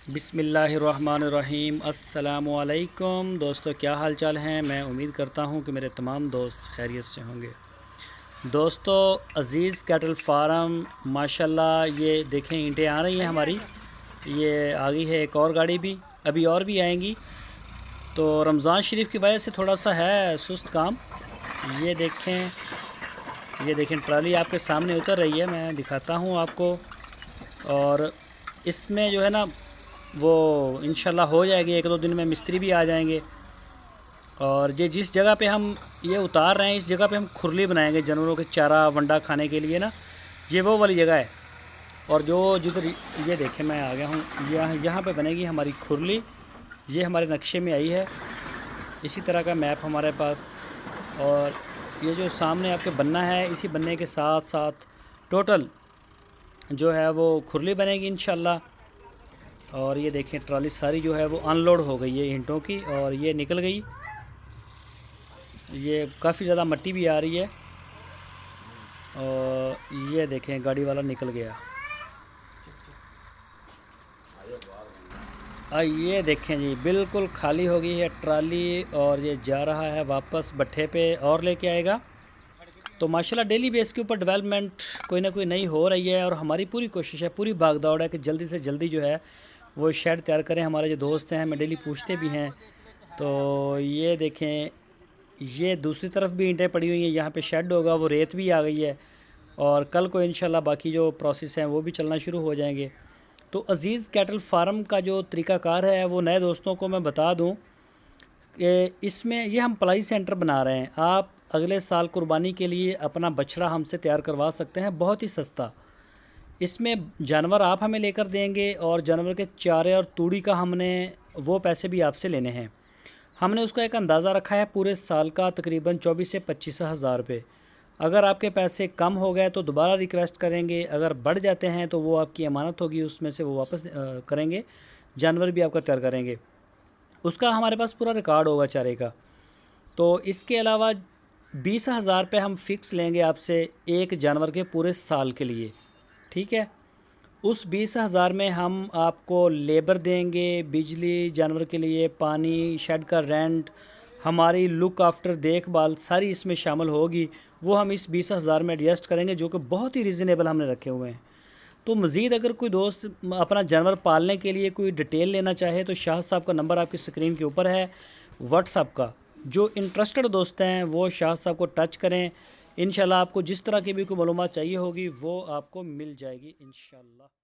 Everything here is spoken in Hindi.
बिस्मिल्लाहिर्रहमानिर्रहीम। अस्सलामुअलैकुम दोस्तों, क्या हाल चाल हैं। मैं उम्मीद करता हूं कि मेरे तमाम दोस्त खैरियत से होंगे। दोस्तों, अज़ीज़ कैटल फार्म माशाल्लाह, ये देखें ईंटें आ रही हैं हमारी। ये आ गई है एक और गाड़ी भी, अभी और भी आएंगी। तो रमज़ान शरीफ की वजह से थोड़ा सा है सुस्त काम। ये देखें ट्राली आपके सामने उतर रही है, मैं दिखाता हूँ आपको। और इसमें जो है ना वो इंशाल्लाह हो जाएगी, एक दो दिन में मिस्त्री भी आ जाएंगे। और ये जिस जगह पे हम ये उतार रहे हैं, इस जगह पे हम खुरली बनाएंगे जानवरों के चारा वंडा खाने के लिए ना। ये वो वाली जगह है। और जो जिधर ये देखें मैं आ गया हूँ, यहाँ पे बनेगी हमारी खुरली। ये हमारे नक्शे में आई है, इसी तरह का मैप हमारे पास। और ये जो सामने आपके बनना है, इसी बनने के साथ साथ टोटल जो है वो खुरली बनेगी इंशाल्लाह। और ये देखें ट्रॉली सारी जो है वो अनलोड हो गई है ईंटों की, और ये निकल गई। ये काफ़ी ज़्यादा मिट्टी भी आ रही है। और ये देखें गाड़ी वाला निकल गया। ये देखें जी, बिल्कुल खाली हो गई है ट्राली, और ये जा रहा है वापस भट्ठे पे और लेके आएगा। तो माशाल्लाह डेली बेस के ऊपर डेवलपमेंट कोई ना कोई नई हो रही है, और हमारी पूरी कोशिश है, पूरी भागदौड़ है कि जल्दी से जल्दी जो है वो शेड तैयार करें। हमारे जो दोस्त हैं हमें डेली पूछते भी हैं। तो ये देखें, ये दूसरी तरफ भी ईंटें पड़ी हुई हैं, यहाँ पे शेड होगा, वो रेत भी आ गई है। और कल को इंशाल्लाह बाकी जो प्रोसेस हैं वो भी चलना शुरू हो जाएंगे। तो अज़ीज़ कैटल फार्म का जो तरीक़ाकार है वो नए दोस्तों को मैं बता दूं कि इसमें ये हम पलाई सेंटर बना रहे हैं। आप अगले साल कुर्बानी के लिए अपना बछड़ा हमसे तैयार करवा सकते हैं, बहुत ही सस्ता। इसमें जानवर आप हमें लेकर देंगे, और जानवर के चारे और तूड़ी का हमने वो पैसे भी आपसे लेने हैं। हमने उसका एक अंदाज़ा रखा है पूरे साल का, तकरीबन 24 से 25 हज़ार रुपये। अगर आपके पैसे कम हो गए तो दोबारा रिक्वेस्ट करेंगे, अगर बढ़ जाते हैं तो वो आपकी अमानत होगी, उसमें से वो वापस करेंगे, जानवर भी आपका तैयार करेंगे। उसका हमारे पास पूरा रिकॉर्ड होगा चारे का। तो इसके अलावा 20 हज़ार रुपये हम फ़िक्स लेंगे आपसे एक जानवर के पूरे साल के लिए, ठीक है। उस 20 हज़ार में हम आपको लेबर देंगे, बिजली, जानवर के लिए पानी, शेड का रेंट, हमारी लुक आफ्टर देखभाल सारी इसमें शामिल होगी। वो हम इस 20 हज़ार में एडजस्ट करेंगे, जो कि बहुत ही रिजनेबल हमने रखे हुए हैं। तो मज़ीद अगर कोई दोस्त अपना जानवर पालने के लिए कोई डिटेल लेना चाहे तो शाह साहब का नंबर आपकी स्क्रीन के ऊपर है व्हाट्सअप का। जो इंटरेस्टेड दोस्त हैं वो शाह साहब को टच करें। इंशाल्लाह आपको जिस तरह की भी कोई मालूमात चाहिए होगी वो आपको मिल जाएगी इंशाल्लाह।